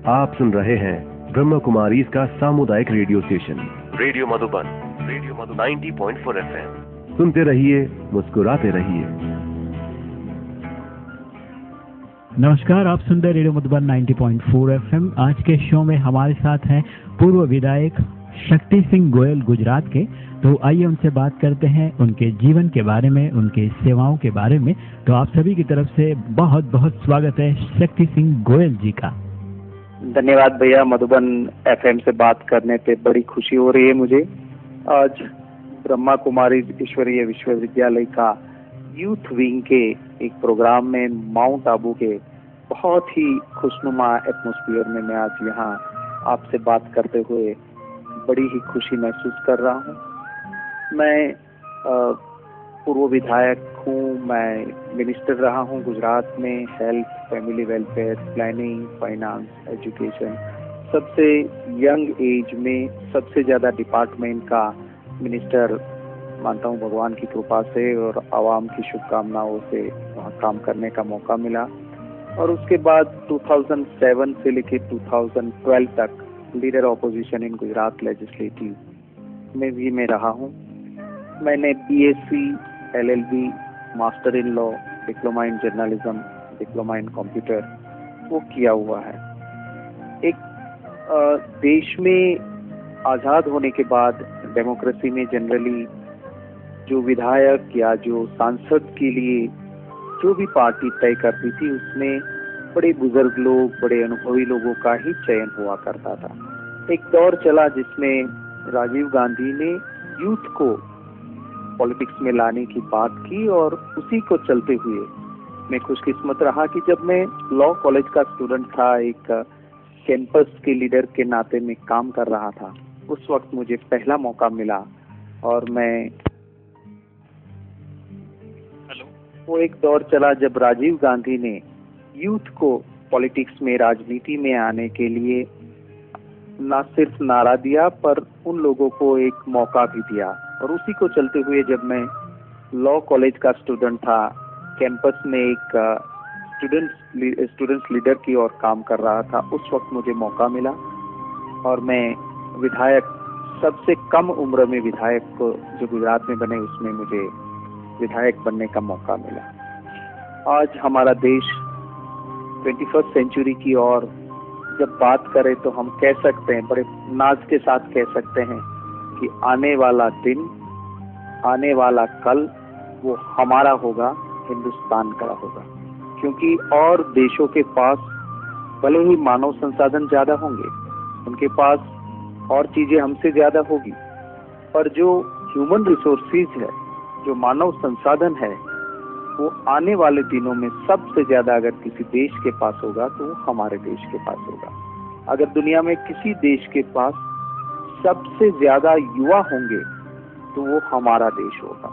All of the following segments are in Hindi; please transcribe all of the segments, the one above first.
आप सुन रहे हैं ब्रह्मा कुमारी का सामुदायिक radio station radio Madhuban 90.4 FM। सुनते रहिए, मुस्कुराते रहिए। नमस्कार, आप सुन रहे रेडियो मधुबन 90.4 FM। आज के शो में हमारे साथ हैं पूर्व विधायक शक्ति सिंह गोयल गुजरात के। तो आइए उनसे बात करते हैं उनके जीवन के बारे में, उनके सेवाओं के बारे में। तो आप सभी की तरफ से बहुत बहुत स्वागत है शक्ति सिंह गोयल जी का। धन्यवाद भैया, मधुबन FM से बात करने पे बड़ी खुशी हो रही है मुझे। आज ब्रह्मा कुमारी ईश्वरीय विश्वविद्यालय का यूथ विंग के एक प्रोग्राम में माउंट आबू के बहुत ही खुशनुमा एटमॉस्फेयर में मैं आज यहाँ आपसे बात करते हुए बड़ी ही खुशी महसूस कर रहा हूँ। मैं पूर्व विधायक हूँ, मैं मिनिस्टर रहा हूँ गुजरात में। Health, family welfare, planning, finance, education, सबसे यंग एज में सबसे ज़्यादा डिपार्टमेंट का मिनिस्टर मानता हूँ भगवान की कृपा से और आवाम की शुभकामनाओं से वहाँ काम करने का मौका मिला। और उसके बाद 2007 से लेकर 2012 तक लीडर ऑपोजिशन इन गुजरात लेजिस्लेटिव में भी मैं रहा हूँ। मैंने BSc, LLB, master in law, diploma in journalism, diploma in computer वो किया हुआ है। एक देश में आज़ाद होने के बाद डेमोक्रेसी में जनरली जो विधायक या जो सांसद के लिए जो भी पार्टी तय करती थी उसमें बड़े बुजुर्ग लोग, बड़े अनुभवी लोगों का ही चयन हुआ करता था। एक दौर चला जिसमें राजीव गांधी ने यूथ को पॉलिटिक्स में लाने की बात की और उसी को चलते हुए मैं खुशकिस्मत रहा कि जब मैं लॉ कॉलेज का स्टूडेंट था, एक कैंपस के लीडर के नाते में काम कर रहा था। उस वक्त मुझे पहला मौका मिला और मैं वो एक दौर चला जब राजीव गांधी ने यूथ को पॉलिटिक्स में, राजनीति में आने के लिए न सिर्फ नारा दिया पर उन लोगों को एक मौका भी दिया। और उसी को चलते हुए जब मैं लॉ कॉलेज का स्टूडेंट था, कैंपस में एक स्टूडेंट्स लीडर की ओर काम कर रहा था, उस वक्त मुझे मौका मिला और मैं विधायक, सबसे कम उम्र में विधायक को जो गुजरात में बने उसमें मुझे विधायक बनने का मौका मिला। आज हमारा देश 21st सेंचुरी की ओर जब बात करें तो हम कह सकते हैं, बड़े नाज के साथ कह सकते हैं कि आने वाला दिन, आने वाला कल वो हमारा होगा, हिंदुस्तान का होगा। क्योंकि और देशों के पास भले ही मानव संसाधन ज्यादा होंगे, उनके पास और चीजें हमसे ज्यादा होगी, पर जो ह्यूमन रिसोर्सेज है, जो मानव संसाधन है, वो आने वाले दिनों में सबसे ज्यादा अगर किसी देश के पास होगा तो वो हमारे देश के पास होगा। अगर दुनिया में किसी देश के पास सबसे ज्यादा युवा होंगे तो वो हमारा देश होगा।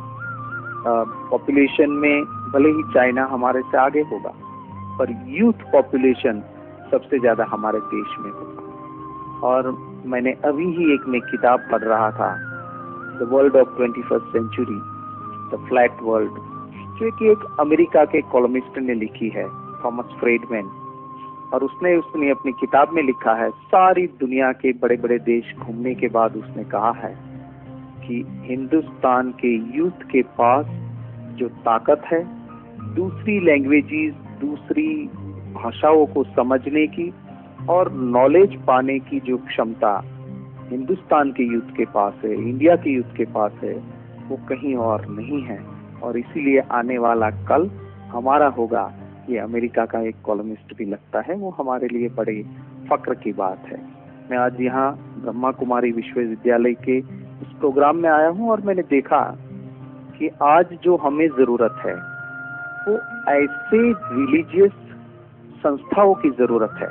पॉपुलेशन में भले ही चाइना हमारे से आगे होगा, पर यूथ पॉपुलेशन सबसे ज्यादा हमारे देश में होगा। और मैंने अभी ही एक में किताब पढ़ रहा था, the world of 21st century, the flat world, जो कि एक अमेरिका के कॉलमिस्ट ने लिखी है, थॉमस फ्रेडमैन। और उसने अपनी किताब में लिखा है, सारी दुनिया के बड़े बड़े देश घूमने के बाद उसने कहा है कि हिंदुस्तान के यूथ के पास जो ताकत है, दूसरी लैंग्वेजेस, दूसरी भाषाओं को समझने की और नॉलेज पाने की जो क्षमता हिंदुस्तान के यूथ के पास है, इंडिया के यूथ के पास है, वो कहीं और नहीं है। और इसीलिए आने वाला कल हमारा होगा, ये अमेरिका का एक कॉलमिस्ट भी लगता है, वो हमारे लिए बड़े फक्र की बात है। मैं आज यहाँ ब्रह्मा कुमारी विश्वविद्यालय के इस प्रोग्राम में आया हूँ और मैंने देखा कि आज जो हमें जरूरत है वो ऐसे रिलीजियस संस्थाओं की जरूरत है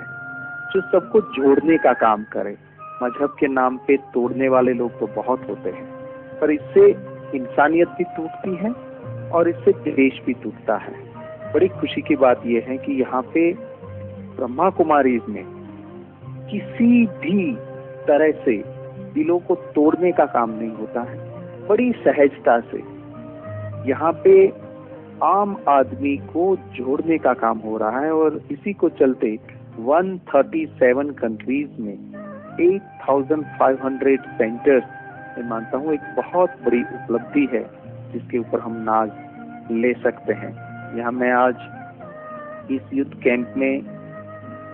जो सबको जोड़ने का काम करे। मजहब के नाम पे तोड़ने वाले लोग तो बहुत होते हैं, पर इससे इंसानियत भी टूटती है और इससे देश भी टूटता है। बड़ी खुशी की बात यह है कि यहाँ पे ब्रह्मा कुमारीज में किसी भी तरह से दिलों को तोड़ने का काम नहीं होता है। बड़ी सहजता से यहाँ पे आम आदमी को जोड़ने का काम हो रहा है और इसी को चलते 137 कंट्रीज में 8,500 सेंटर्स, मैं मानता हूँ एक बहुत बड़ी उपलब्धि है जिसके ऊपर हम नाज ले सकते हैं। यहाँ मैं आज इस युद्ध कैंप में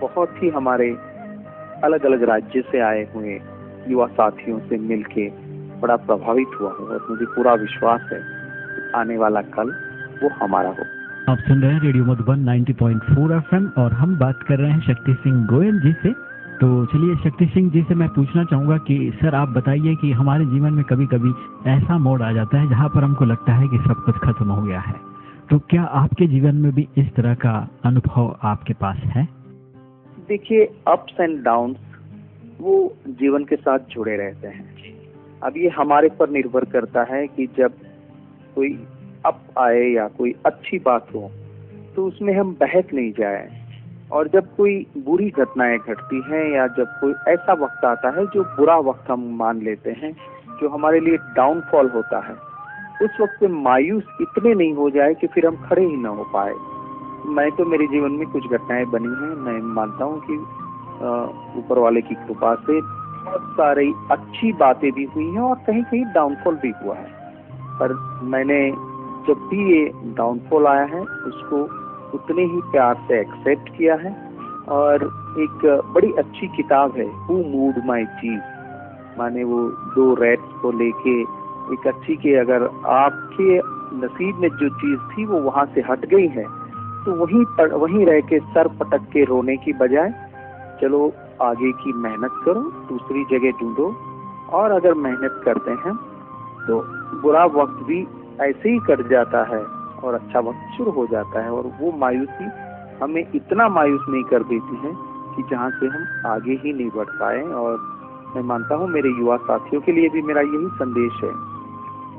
बहुत ही हमारे अलग अलग राज्य से आए हुए युवा साथियों से मिलके बड़ा प्रभावित हुआ हूँ और मुझे पूरा विश्वास है कि आने वाला कल वो हमारा हो। आप सुन रहे हैं रेडियो मधुबन 90.4 एफएम और हम बात कर रहे हैं शक्ति सिंह गोयल जी से। तो चलिए शक्ति सिंह जी से मैं पूछना चाहूँगा कि सर आप बताइए कि हमारे जीवन में कभी कभी ऐसा मोड़ आ जाता है जहाँ पर हमको लगता है कि सब कुछ खत्म हो गया है, तो क्या आपके जीवन में भी इस तरह का अनुभव आपके पास है? देखिए, अप्स एंड डाउन्स वो जीवन के साथ जुड़े रहते हैं। अब ये हमारे पर निर्भर करता है कि जब कोई अप आए या कोई अच्छी बात हो तो उसमें हम बहक नहीं जाए, और जब कोई बुरी घटनाएं घटती हैं या जब कोई ऐसा वक्त आता है जो बुरा वक्त हम मान लेते हैं, जो हमारे लिए डाउनफॉल होता है, उस वक्त में मायूस इतने नहीं हो जाए कि फिर हम खड़े ही ना हो पाए। मैं तो मेरे जीवन में कुछ घटनाएं बनी हैं, मैं मानता हूँ कि ऊपर वाले की कृपा से बहुत सारी अच्छी बातें भी हुई हैं और कहीं कहीं डाउनफॉल भी हुआ है, पर मैंने जब भी ये डाउनफॉल आया है उसको उतने ही प्यार से एक्सेप्ट किया है। और एक बड़ी अच्छी किताब है हु मूव्ड माय चीज, माने वो दो रैट्स को लेके एक अच्छी के अगर आपके नसीब में जो चीज थी वो वहां से हट गई है तो वहीं रह के सर पटक के रोने की बजाय चलो आगे की मेहनत करो, दूसरी जगह ढूंढो, और अगर मेहनत करते हैं तो बुरा वक्त भी ऐसे ही कट जाता है और अच्छा वक्त शुरू हो जाता है। और वो मायूसी हमें इतना मायूस नहीं कर देती है कि जहाँ से हम आगे ही नहीं बढ़ पाए। और मैं मानता हूँ मेरे युवा साथियों के लिए भी मेरा यही संदेश है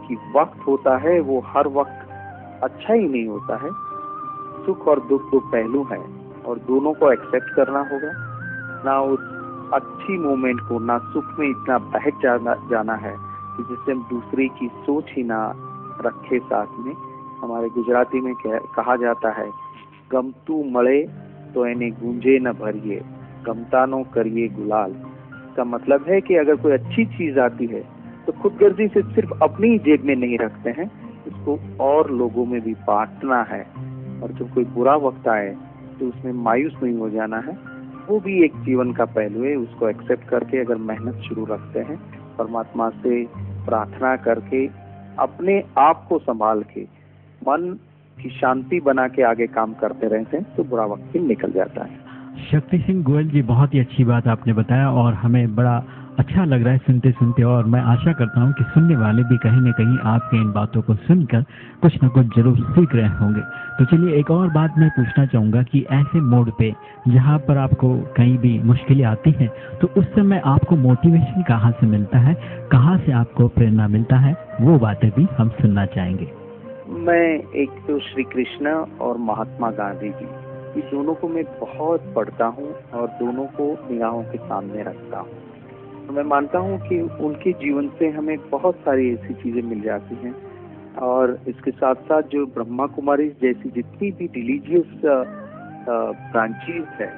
कि वक्त होता है वो हर वक्त अच्छा ही नहीं होता है, सुख और दुख दो पहलू हैं और दोनों को एक्सेप्ट करना होगा। ना उस अच्छी मोमेंट को, ना सुख में इतना बहक जाना है कि जिससे हम दूसरे की सोच ही ना रखे साथ में। हमारे गुजराती में कहा जाता है गमतू मळे तो एने गूंजे न भरिए, गमता नो करिए गुलाल। इसका मतलब है कि अगर कोई अच्छी चीज आती है तो खुदगर्जी से सिर्फ अपनी ही जेब में नहीं रखते हैं, इसको और लोगों में भी बांटना है। और जब कोई बुरा वक्त आए तो उसमें मायूस नहीं हो जाना है, वो भी एक जीवन का पहलू है। उसको एक्सेप्ट करके अगर मेहनत शुरू रखते हैं, परमात्मा से प्रार्थना करके अपने आप को संभाल के मन की शांति बना के आगे काम करते रहते हैं तो बुरा वक्त भी निकल जाता है। शक्ति सिंह गोयल जी, बहुत ही अच्छी बात आपने बताया और हमें बड़ा अच्छा लग रहा है सुनते सुनते, और मैं आशा करता हूँ कि सुनने वाले भी कहीं न कहीं आपके इन बातों को सुनकर कुछ न कुछ जरूर सीख रहे होंगे। तो चलिए एक और बात मैं पूछना चाहूँगा कि ऐसे मोड़ पे जहाँ पर आपको कहीं भी मुश्किलें आती हैं तो उस समय आपको मोटिवेशन कहाँ से मिलता है, कहाँ से आपको प्रेरणा मिलता है, वो बातें भी हम सुनना चाहेंगे। मैं एक तो श्री कृष्ण और महात्मा गांधी जी, इस दोनों को मैं बहुत पढ़ता हूँ और दोनों को निगाहों के सामने रखता हूँ। तो मैं मानता हूँ कि उनके जीवन से हमें बहुत सारी ऐसी चीजें मिल जाती हैं। और इसके साथ साथ जो ब्रह्मा कुमारी जैसी जितनी भी रिलीजियस ब्रांचेस है,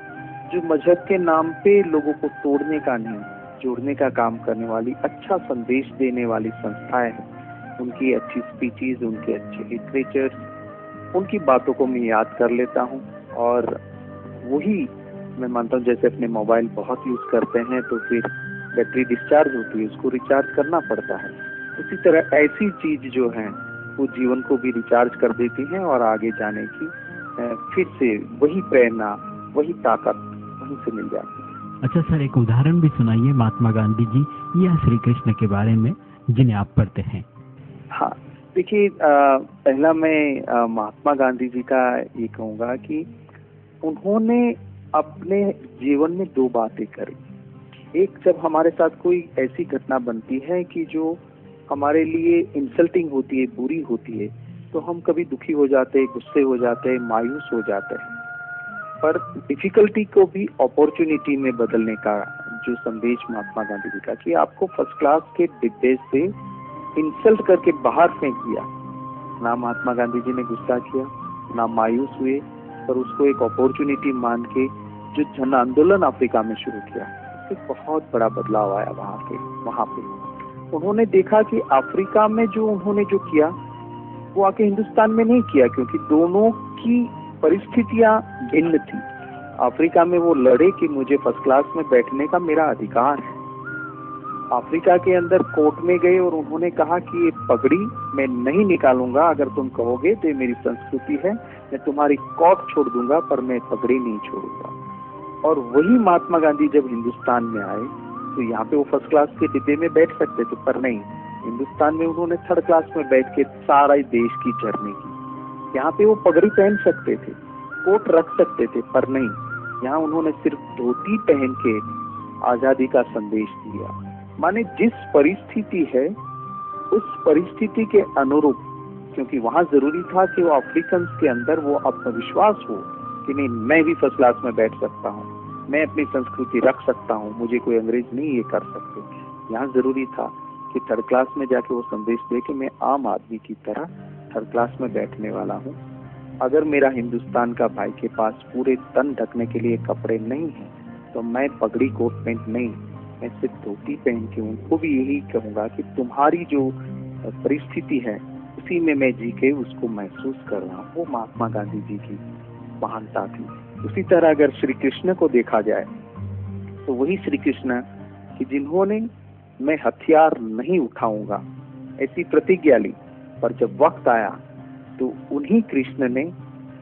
जो मजहब के नाम पे लोगों को तोड़ने का नहीं जोड़ने का काम करने वाली, अच्छा संदेश देने वाली संस्थाएं हैं, उनकी अच्छी स्पीचेस, उनके अच्छे लिटरेचर्स, उनकी बातों को मैं याद कर लेता हूँ। और वही मैं मानता हूँ जैसे अपने मोबाइल बहुत यूज करते हैं तो फिर बैटरी डिस्चार्ज होती है, उसको रिचार्ज करना पड़ता है, उसी तरह ऐसी चीज जो है वो जीवन को भी रिचार्ज कर देती हैं और आगे जाने की फिर से वही प्रेरणा, वही ताकत वहीं से मिल जाती है। अच्छा सर, एक उदाहरण भी सुनाइए महात्मा गांधी जी या श्री कृष्ण के बारे में जिन्हें आप पढ़ते हैं। हाँ, देखिए पहला मैं महात्मा गांधी जी का ये कहूँगा कि उन्होंने अपने जीवन में दो बातें करी। एक, जब हमारे साथ कोई ऐसी घटना बनती है कि जो हमारे लिए इंसल्टिंग होती है, बुरी होती है, तो हम कभी दुखी हो जाते हैं, गुस्से हो जाते हैं, मायूस हो जाते हैं, पर डिफिकल्टी को भी अपॉर्चुनिटी में बदलने का जो संदेश महात्मा गांधी जी का, कि आपको फर्स्ट क्लास के डिब्बे से इंसल्ट करके बाहर फेंक दिया, ना महात्मा गांधी जी ने गुस्सा किया, ना मायूस हुए, पर उसको एक अपॉर्चुनिटी मान के जो जन आंदोलन अफ्रीका में शुरू किया, एक बहुत बड़ा बदलाव आया वहाँ पे उन्होंने देखा कि अफ्रीका में जो उन्होंने जो किया वो आके हिंदुस्तान में नहीं किया, क्योंकि दोनों की परिस्थितियां भिन्न थी। अफ्रीका में वो लड़े कि मुझे फर्स्ट क्लास में बैठने का मेरा अधिकार है। अफ्रीका के अंदर कोर्ट में गए और उन्होंने कहा कि ये पगड़ी मैं नहीं निकालूंगा, अगर तुम कहोगे तो ये मेरी संस्कृति है, मैं तुम्हारी कोर्ट छोड़ दूंगा पर मैं पगड़ी नहीं छोड़ूंगा। और वही महात्मा गांधी जब हिंदुस्तान में आए तो यहाँ पे वो फर्स्ट क्लास के डिब्बे में बैठ सकते थे, पर नहीं, हिंदुस्तान में उन्होंने थर्ड क्लास में बैठ के सारा देश की जर्नी की। यहाँ पे वो पगड़ी पहन सकते थे, कोट रख सकते थे, पर नहीं, यहाँ उन्होंने सिर्फ धोती पहन के आजादी का संदेश दिया। माने जिस परिस्थिति है उस परिस्थिति के अनुरूप, क्योंकि वहां जरूरी था कि वो अफ्रीकन के अंदर वो आत्मविश्वास हो कि नहीं, मैं भी फर्स्ट क्लास में बैठ सकता हूँ, मैं अपनी संस्कृति रख सकता हूँ, मुझे कोई अंग्रेज नहीं ये कर सकते। यहाँ जरूरी था कि थर्ड क्लास में जाके वो संदेश दे कि मैं आम आदमी की तरह थर्ड क्लास में बैठने वाला हूँ। अगर मेरा हिंदुस्तान का भाई के पास पूरे तन ढकने के लिए कपड़े नहीं है तो मैं पगड़ी कोट पैंट नहीं, मैं सिर्फ धोती पहन के उनको भी यही कहूंगा कि तुम्हारी जो परिस्थिति है उसी में मैं जी के उसको महसूस कर रहा हूँ। वो महात्मा गांधी जी की महानता थी। उसी तरह अगर श्री कृष्ण को देखा जाए तो वही श्री कृष्ण कि जिन्होंने मैं हथियार नहीं उठाऊंगा ऐसी प्रतिज्ञा ली, पर जब वक्त आया तो उन्हीं कृष्ण ने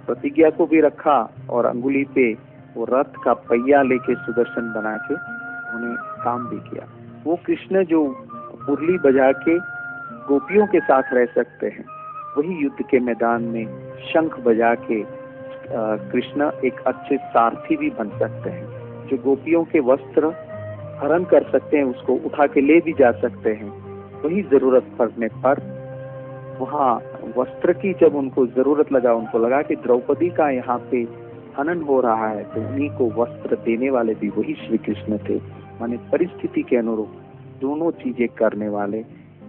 प्रतिज्ञा को भी रखा और अंगुली पे वो रथ का पहिया लेके सुदर्शन बना के उन्हें काम भी किया। वो कृष्ण जो मुरली बजा के गोपियों के साथ रह सकते हैं, वही युद्ध के मैदान में शंख बजा के कृष्ण एक अच्छे सारथी भी बन सकते हैं, जो गोपियों के वस्त्र हरण कर सकते हैं, उसको उठा के ले भी जा सकते हैं। वही जरूरत पड़ने पर वहाँ वस्त्र की जब उनको जरूरत लगा, उनको लगा कि द्रौपदी का यहाँ पे हनन हो रहा है, तो उन्हीं को वस्त्र देने वाले भी वही श्री कृष्ण थे। माने परिस्थिति के अनुरूप दोनों चीजें करने वाले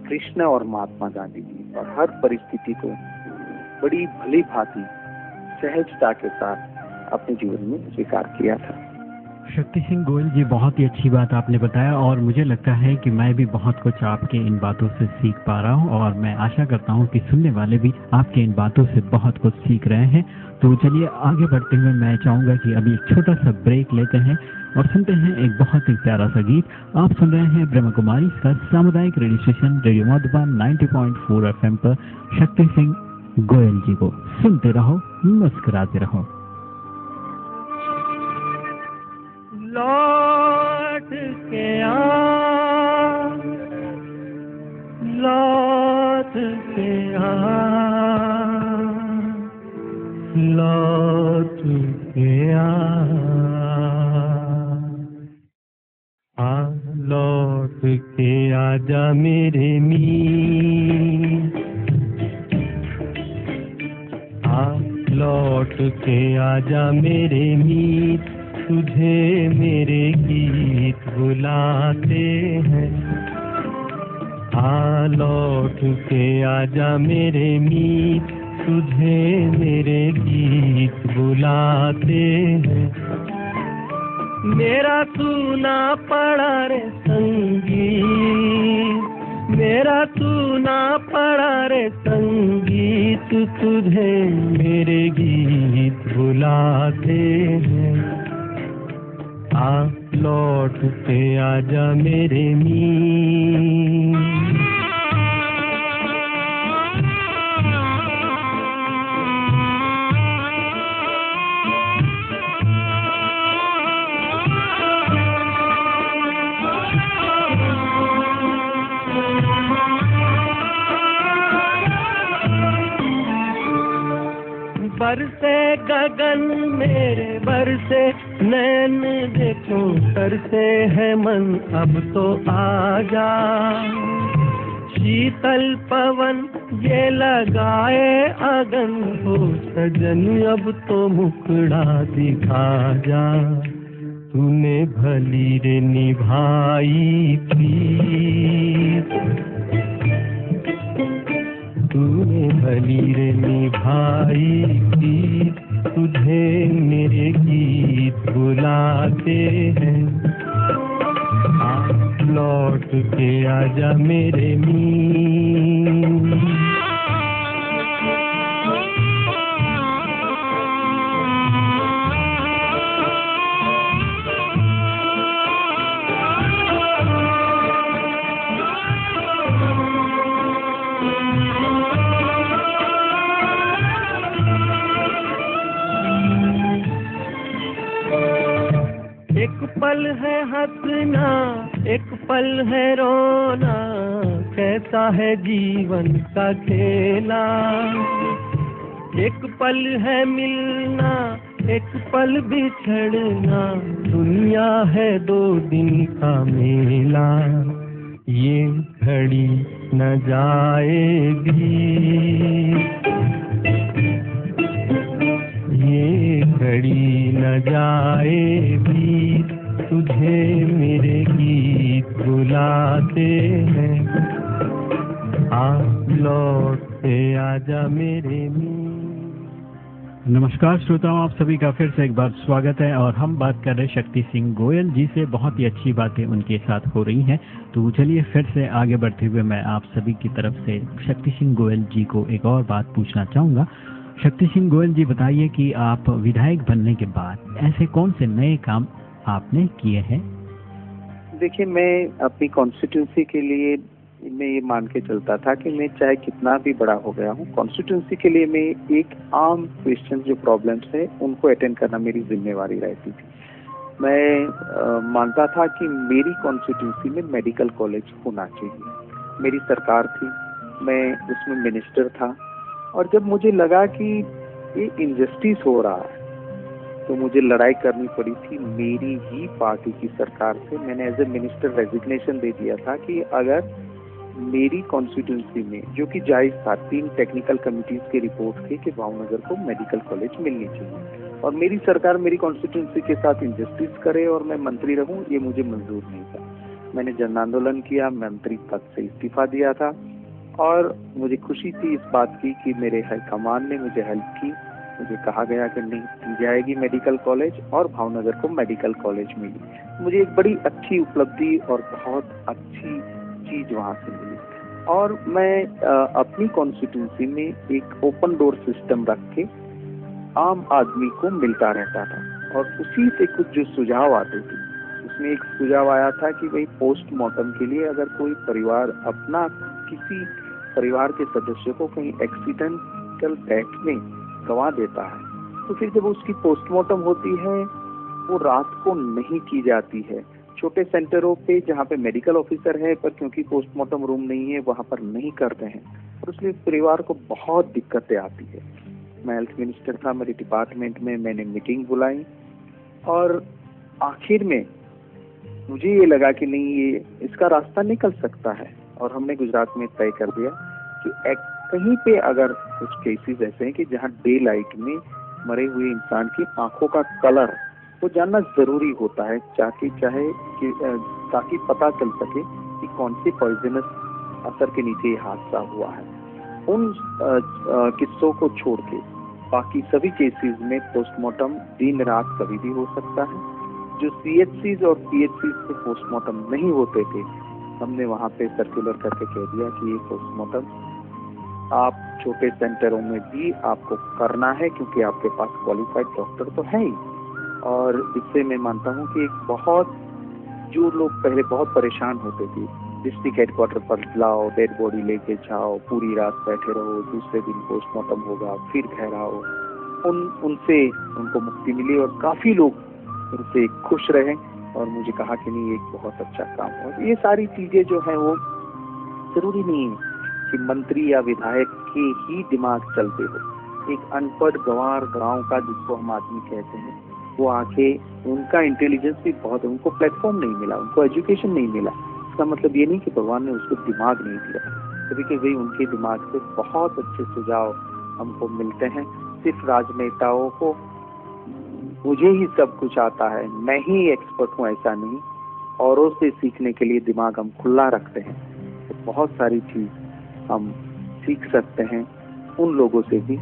कृष्ण और महात्मा गांधी जी, और हर परिस्थिति को बड़ी भली भांति सहजता के साथ अपने जीवन में स्वीकार किया था। शक्ति सिंह गोयल जी, बहुत ही अच्छी बात आपने बताया और मुझे लगता है कि मैं भी बहुत कुछ आपके इन बातों से सीख पा रहा हूँ और मैं आशा करता हूँ कि सुनने वाले भी आपके इन बातों से बहुत कुछ सीख रहे हैं। तो चलिए आगे बढ़ते हुए मैं चाहूँगा कि अभी एक छोटा सा ब्रेक लेते हैं और सुनते हैं एक बहुत ही प्यारा सा गीत। आप सुन रहे हैं ब्रह्म कुमारी का सामुदायिक radio station radio Madhuban 90.4 FM पर शक्ति सिंह गोयल जी को सुनते रहो, मुस्कुराते रहो। लौट के आ, लौट के आ, लौट के आ, लौट के आजा मेरे मीत, लौट के आजा मेरे मीत, तुझे मेरे गीत बुलाते हैं। लौट के आजा मेरे मीत, तुझे मेरे गीत बुलाते हैं। मेरा सुना पड़ा रे संगीत, मेरा सुना पड़ा रे संगीत, तुझे मेरे गीत बुलाते हैं। लौट के आजा मेरे मीत। बरसे गगन मेरे बरसे नैन, देखो तरसे है मन, अब तो आजा। शीतल पवन ये लगाए अगन, हो सजन अब तो मुखड़ा दिखा जा। तूने भली रे निभाई प्रीत, तूने भली रे निभाई प्रीत, तुझे मेरे गीत बुला बुलाते हैं। लौट के आजा मेरे मीर। एक पल है हंसना, एक पल है रोना, कैसा है जीवन का खेला। एक पल है मिलना, एक पल बिछड़ना, दुनिया है 2 दिन का मेला। ये घड़ी न जाएगी, ये घड़ी न जाएगी, तुझे मेरे गीत बुलाते हैं। लौट के आजा मेरे मीर। नमस्कार श्रोताओं, आप सभी का फिर से एक बार स्वागत है और हम बात कर रहे हैं शक्ति सिंह गोयल जी से। बहुत ही अच्छी बातें उनके साथ हो रही हैं, तो चलिए फिर से आगे बढ़ते हुए मैं आप सभी की तरफ से शक्ति सिंह गोयल जी को एक और बात पूछना चाहूँगा। शक्ति सिंह गोयल जी, बताइए कि आप विधायक बनने के बाद ऐसे कौन से नए काम आपने किए हैं? देखिए, मैं अपनी कॉन्स्टिट्यूंसी के लिए मैं ये मान के चलता था कि मैं चाहे कितना भी बड़ा हो गया हूँ, कॉन्स्टिट्यूंसी के लिए मैं एक आम क्वेश्चन जो प्रॉब्लम्स है उनको अटेंड करना मेरी जिम्मेवारी रहती थी। मैं मानता था कि मेरी कॉन्स्टिट्यूंसी में मेडिकल कॉलेज होना चाहिए। मेरी सरकार थी, मैं उसमें मिनिस्टर था, और जब मुझे लगा कि ये इनजस्टिस हो रहा है तो मुझे लड़ाई करनी पड़ी थी मेरी ही पार्टी की सरकार से। मैंने एज ए मिनिस्टर रेजिग्नेशन दे दिया था कि अगर मेरी कॉन्स्टिट्यूंसी में, जो कि जायज था, 3 टेक्निकल कमिटीज की रिपोर्ट थी कि भावनगर को मेडिकल कॉलेज मिलनी चाहिए, और मेरी सरकार मेरी कॉन्स्टिट्यूंसी के साथ इनजस्टिस करे और मैं मंत्री रहूं, ये मुझे मंजूर नहीं था। मैंने जन आंदोलन किया, मंत्री पद से इस्तीफा दिया था, और मुझे खुशी थी इस बात की कि मेरे हाईकमान ने मुझे हेल्प की। मुझे कहा गया कि नहीं की जाएगी मेडिकल कॉलेज, और भावनगर को मेडिकल कॉलेज मिली। मुझे एक बड़ी अच्छी उपलब्धि और बहुत अच्छी चीज वहां से मिली। और मैं अपनी कॉन्स्टिट्यूंसी में एक ओपन डोर सिस्टम रख के आम आदमी को मिलता रहता था, और उसी से कुछ जो सुझाव आते थे, उसमें एक सुझाव आया था कि भाई पोस्टमार्टम के लिए अगर कोई परिवार अपना किसी परिवार के सदस्य को कहीं एक्सीडेंटल डेथ में गंवा देता है, तो फिर जब उसकी पोस्टमार्टम होती है वो रात को नहीं की जाती है। छोटे सेंटरों पे जहाँ पे मेडिकल ऑफिसर है, पर क्योंकि पोस्टमार्टम रूम नहीं है वहाँ पर नहीं करते हैं, और इसलिए परिवार को बहुत दिक्कतें आती है। मैं हेल्थ मिनिस्टर था, मेरे डिपार्टमेंट में मैंने मीटिंग बुलाई, और आखिर में मुझे ये लगा कि नहीं, ये इसका रास्ता निकल सकता है, और हमने गुजरात में तय कर दिया कि कहीं पे अगर कुछ केसेस ऐसे हैं कि जहाँ डे लाइट में मरे हुए इंसान की आंखों का कलर वो जानना जरूरी होता है, ताकि पता चल सके कि कौन सी पॉइजनस असर के नीचे ये हादसा हुआ है। उन किस्सों को छोड़ के बाकी सभी केसेस में पोस्टमार्टम दिन रात कभी भी हो सकता है। जो CHCs और PHCs से पोस्टमार्टम नहीं होते थे, हमने वहाँ पे सर्कुलर करके कह दिया कि ये पोस्टमार्टम आप छोटे सेंटरों में भी आपको करना है, क्योंकि आपके पास क्वालिफाइड डॉक्टर तो है ही। और इससे मैं मानता हूँ कि एक बहुत, जो लोग पहले बहुत परेशान होते थे, डिस्ट्रिक्ट हेडक्वार्टर पर लाओ, डेड बॉडी लेके जाओ, पूरी रात बैठे रहो, दूसरे दिन पोस्टमार्टम होगा, फिर ठहराओ, उनसे उनको मुक्ति मिली, और काफी लोग उनसे खुश रहे, और मुझे कहा कि नहीं, एक बहुत अच्छा काम हो। ये सारी चीजें जो है वो जरूरी नहीं है कि मंत्री या विधायक के ही दिमाग चलते हो। एक अनपढ़ गंवार गांव का, जिसको हम आदमी कहते हैं, वो आके, उनका इंटेलिजेंस भी बहुत है, उनको प्लेटफॉर्म नहीं मिला, उनको एजुकेशन नहीं मिला। इसका मतलब ये नहीं कि भगवान ने उसको दिमाग नहीं दिया, कभी कभी उनके दिमाग से बहुत अच्छे सुझाव हमको मिलते हैं। सिर्फ राजनेताओं को मुझे ही सब कुछ आता है, मैं ही एक्सपर्ट हूँ, ऐसा नहीं। औरों से सीखने के लिए दिमाग हम खुला रखते हैं, तो बहुत सारी चीज हम सीख सकते हैं उन लोगों से भी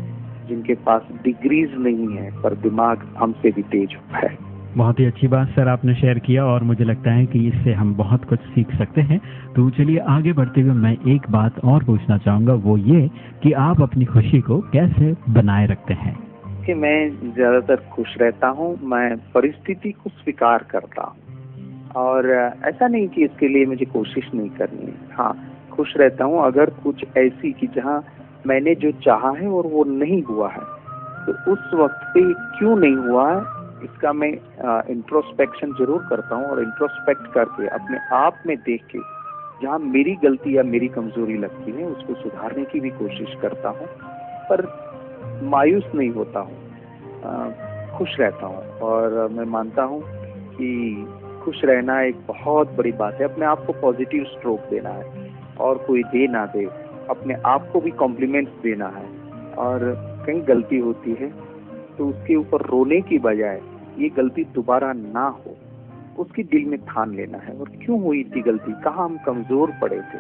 जिनके पास डिग्रीज नहीं है पर दिमाग हमसे भी तेज है। बहुत ही अच्छी बात सर आपने शेयर किया और मुझे लगता है कि इससे हम बहुत कुछ सीख सकते हैं। तो चलिए आगे बढ़ते हुए मैं एक बात और पूछना चाहूँगा, वो ये कि आप अपनी खुशी को कैसे बनाए रखते हैं? कि मैं ज़्यादातर खुश रहता हूँ, मैं परिस्थिति को स्वीकार करता हूँ और ऐसा नहीं कि इसके लिए मुझे कोशिश नहीं करनी है। हाँ, खुश रहता हूँ अगर कुछ ऐसी कि जहाँ मैंने जो चाहा है और वो नहीं हुआ है, तो उस वक्त पे क्यों नहीं हुआ है इसका मैं इंट्रोस्पेक्शन जरूर करता हूँ और इंट्रोस्पेक्ट करके अपने आप में देख के जहाँ मेरी गलती या मेरी कमजोरी लगती है उसको सुधारने की भी कोशिश करता हूँ, पर मायूस नहीं होता हूँ, खुश रहता हूँ। और मैं मानता हूँ कि खुश रहना एक बहुत बड़ी बात है। अपने आप को पॉजिटिव स्ट्रोक देना है और कोई दे ना दे, अपने आप को भी कॉम्प्लीमेंट्स देना है। और कहीं गलती होती है तो उसके ऊपर रोने की बजाय ये गलती दोबारा ना हो उसकी दिल में ठान लेना है, और क्यों हुई थी गलती, कहाँ हम कमजोर पड़े थे,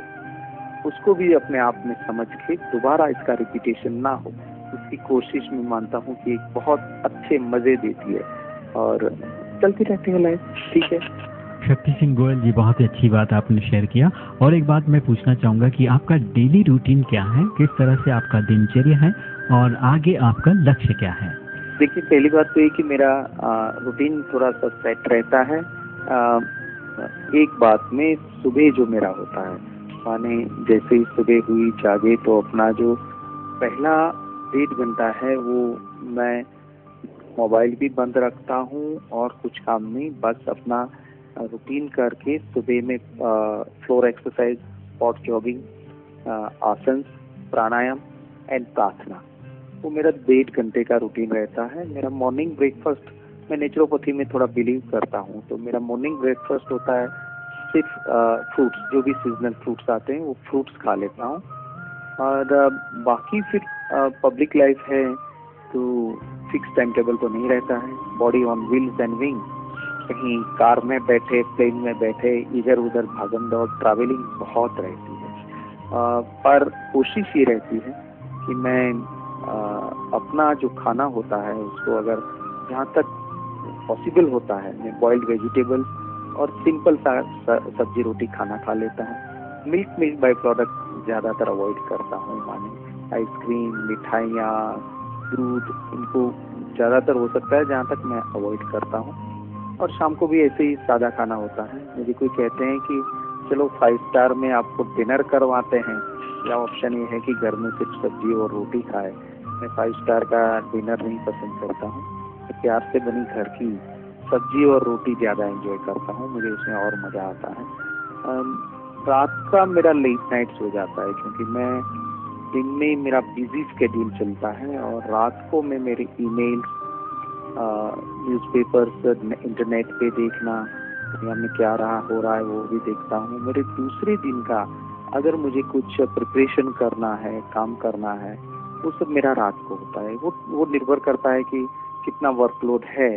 उसको भी अपने आप में समझ के दोबारा इसका रिपीटेशन ना हो उसकी कोशिश में मानता हूँ कि एक बहुत अच्छे मजे देती है और चलती रहती है लाइफ। ठीक है शक्ति सिंह गोयल जी, बहुत ही अच्छी बात आपने शेयर किया। और एक बात मैं पूछना चाहूँगा कि आपका डेली रूटीन क्या है, किस तरह से आपका दिनचर्या है और आगे आपका लक्ष्य क्या है? देखिए, पहली बात तो ये कि मेरा रूटीन थोड़ा सा सेट रहता है। एक बात में सुबह जो मेरा होता है, माने जैसे ही सुबह हुई जागे तो अपना जो पहला 1.5 घंटा है वो मैं मोबाइल भी बंद रखता हूँ और कुछ काम नहीं, बस अपना रूटीन करके सुबह में फ्लोर एक्सरसाइज, स्पॉट जॉगिंग, आसन, प्राणायाम एंड प्रार्थना, वो मेरा 1.5 घंटे का रूटीन रहता है। मेरा मॉर्निंग ब्रेकफास्ट, मैं नेचुरोपैथी में थोड़ा बिलीव करता हूँ, तो मेरा मॉर्निंग ब्रेकफास्ट होता है सिर्फ फ्रूट्स, जो भी सीजनल फ्रूट्स आते हैं वो फ्रूट्स खा लेता हूँ। और बाकी फिर पब्लिक लाइफ है तो फिक्स टाइम टेबल तो नहीं रहता है। Body on wheels and wing, कहीं कार में बैठे, प्लेन में बैठे, इधर उधर भागम दौड़, ट्रैवलिंग बहुत रहती है। पर कोशिश ये रहती है कि मैं अपना जो खाना होता है उसको अगर जहाँ तक पॉसिबल होता है मैं बॉइल्ड वेजिटेबल और सिंपल सा सब्जी रोटी खाना खा लेता हूँ। मिल्क बाई प्रोडक्ट ज़्यादातर अवॉइड करता हूँ, माने आइसक्रीम, मिठाइयाँ, दूध, इनको ज़्यादातर हो सकता है जहाँ तक मैं अवॉइड करता हूँ। और शाम को भी ऐसे ही सादा खाना होता है। मुझे कोई कहते हैं कि चलो 5 स्टार में आपको डिनर करवाते हैं, या ऑप्शन ये है कि घर में सिर्फ सब्जी और रोटी खाए। मैं 5 स्टार का डिनर नहीं पसंद करता हूँ, तो प्यार से बनी घर की सब्जी और रोटी ज़्यादा एंजॉय करता हूँ, मुझे उसमें और मज़ा आता है। रात का मेरा लेट नाइट्स हो जाता है क्योंकि मैं दिन में मेरा बिजी स्केड्यूल चलता है और रात को मैं मेरे ईमेल्स, न्यूज़पेपर्स, इंटरनेट पे देखना, दुनिया में क्या हो रहा है वो भी देखता हूँ। मेरे दूसरे दिन का अगर मुझे कुछ प्रिपरेशन करना है, काम करना है, वो सब मेरा रात को होता है। वो निर्भर करता है कि कितना वर्कलोड है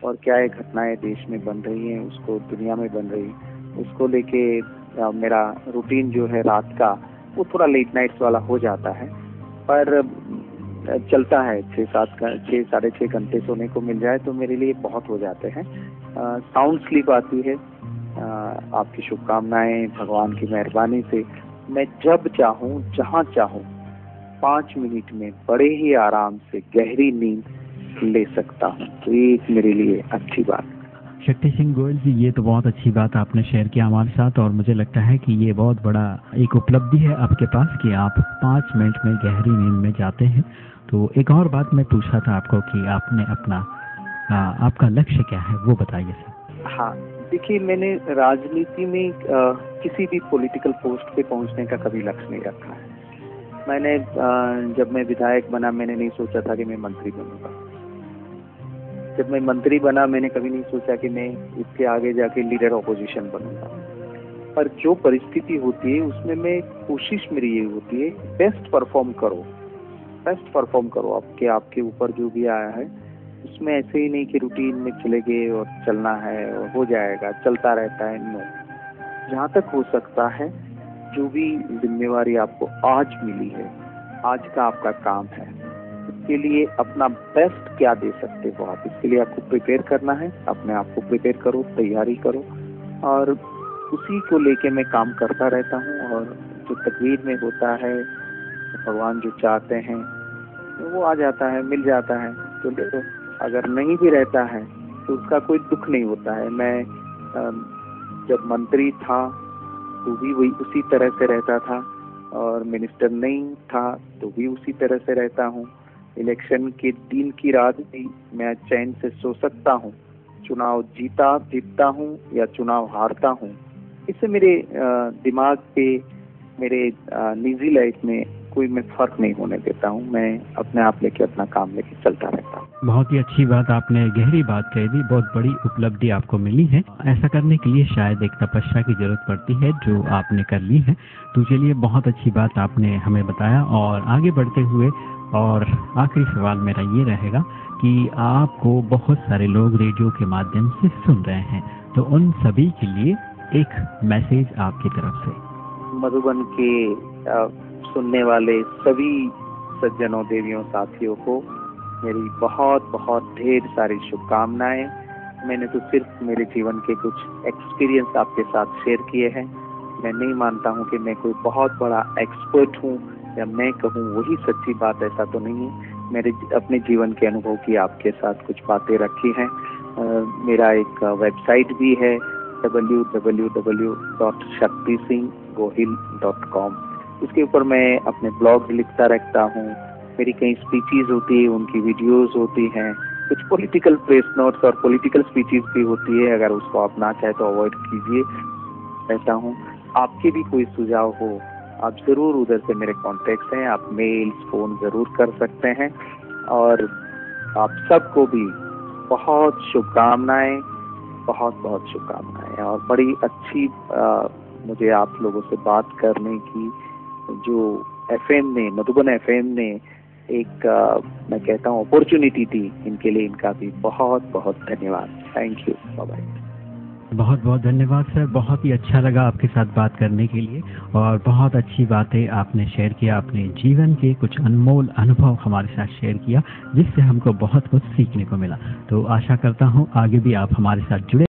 और क्या ये घटनाएं देश में बन रही हैं, उसको दुनिया में बन रही, उसको लेके मेरा रूटीन जो है रात का वो थोड़ा लेट नाइट्स वाला हो जाता है। पर चलता है, 6-6.5 घंटे सोने को मिल जाए तो मेरे लिए बहुत हो जाते हैं। साउंड स्लीप आती है। आपकी शुभकामनाएं, भगवान की मेहरबानी से मैं जब चाहूँ, जहाँ चाहूँ, 5 मिनट में बड़े ही आराम से गहरी नींद ले सकता हूँ। तो ये एक मेरे लिए अच्छी बात। शक्ति सिंह गोयल जी, ये तो बहुत अच्छी बात आपने शेयर किया हमारे साथ और मुझे लगता है कि ये बहुत बड़ा एक उपलब्धि है आपके पास कि आप 5 मिनट में गहरी नींद में जाते हैं। तो एक और बात मैं पूछा था आपको कि आपने अपना आपका लक्ष्य क्या है वो बताइए सर। हाँ, देखिए, मैंने राजनीति में किसी भी पॉलिटिकल पोस्ट पे पहुंचने का कभी लक्ष्य नहीं रखा है। मैंने जब मैं विधायक बना मैंने नहीं सोचा था कि मैं मंत्री बनूंगा। जब मैं मंत्री बना मैंने कभी नहीं सोचा कि मैं इसके आगे जाके लीडर ऑपोजिशन बनूंगा। पर जो परिस्थिति होती है उसमें मैं कोशिश मेरी ये होती है बेस्ट परफॉर्म करो, बेस्ट परफॉर्म करो। आपके ऊपर जो भी आया है उसमें ऐसे ही नहीं कि रूटीन में चले गए और चलना है और हो जाएगा, चलता रहता है। नो, जहाँ तक हो सकता है जो भी जिम्मेवारी आपको आज मिली है, आज का आपका काम है, उसके लिए अपना बेस्ट क्या दे सकते हो आप, इसके लिए आपको प्रिपेयर करना है, अपने आप को प्रिपेयर करो, तैयारी करो, और उसी को लेके मैं काम करता रहता हूँ। और जो तकदीर में होता है, भगवान जो चाहते हैं वो आ जाता है, मिल जाता है। तो देखो, अगर नहीं भी रहता है तो उसका कोई दुख नहीं होता है। मैं जब मंत्री था तो भी वही उसी तरह से रहता था, और मिनिस्टर नहीं था तो भी उसी तरह से रहता हूँ। इलेक्शन के दिन की रात भी मैं चैन से सो सकता हूँ। चुनाव जीतता हूँ या चुनाव हारता हूँ, इससे मेरे दिमाग पे, मेरे निजी लाइफ में कोई मैं फर्क नहीं होने देता हूँ। मैं अपने आप लेके अपना काम लेके चलता रहता हूँ। बहुत ही अच्छी बात, आपने गहरी बात कह दी। बहुत बड़ी उपलब्धि आपको मिली है। ऐसा करने के लिए शायद एक तपस्या की जरूरत पड़ती है, जो आपने कर ली है। तो चलिए, बहुत अच्छी बात आपने हमें बताया। और आगे बढ़ते हुए, और आखिरी सवाल मेरा ये रहेगा कि आपको बहुत सारे लोग रेडियो के माध्यम से सुन रहे हैं, तो उन सभी के लिए एक मैसेज आपकी तरफ से। मधुबन के सुनने वाले सभी सज्जनों, देवियों, साथियों को मेरी बहुत बहुत ढेर सारी शुभकामनाएं। मैंने तो सिर्फ मेरे जीवन के कुछ एक्सपीरियंस आपके साथ शेयर किए हैं। मैं नहीं मानता हूं कि मैं कोई बहुत बड़ा एक्सपर्ट हूं, या मैं कहूं वही सच्ची बात, ऐसा तो नहीं है। मेरे अपने जीवन के अनुभव की आपके साथ कुछ बातें रखी हैं। मेरा एक वेबसाइट भी है, www.shaktisinghgohil.com। इसके ऊपर मैं अपने ब्लॉग लिखता रहता हूँ। मेरी कई स्पीचेस होती है, उनकी वीडियोस होती हैं, कुछ पॉलिटिकल प्रेस नोट्स और पॉलिटिकल स्पीचेस भी होती है। अगर उसको आप ना चाहे तो अवॉइड कीजिए, कहता हूँ। आपके भी कोई सुझाव हो, आप जरूर उधर से मेरे कॉन्टेक्ट्स हैं, आप मेल, फोन जरूर कर सकते हैं। और आप सबको भी बहुत शुभकामनाएं, बहुत बहुत शुभकामनाएं। और बड़ी अच्छी मुझे आप लोगों से बात करने की जो एफएम ने, मधुबन एफएम ने एक मैं कहता हूँ अपॉर्चुनिटी दी, इनके लिए इनका भी बहुत बहुत धन्यवाद। Thank you, bye bye. बहुत बहुत धन्यवाद सर। बहुत ही अच्छा लगा आपके साथ बात करने के लिए, और बहुत अच्छी बातें आपने शेयर किया। अपने जीवन के कुछ अनमोल अनुभव हमारे साथ शेयर किया, जिससे हमको बहुत कुछ सीखने को मिला। तो आशा करता हूँ आगे भी आप हमारे साथ जुड़े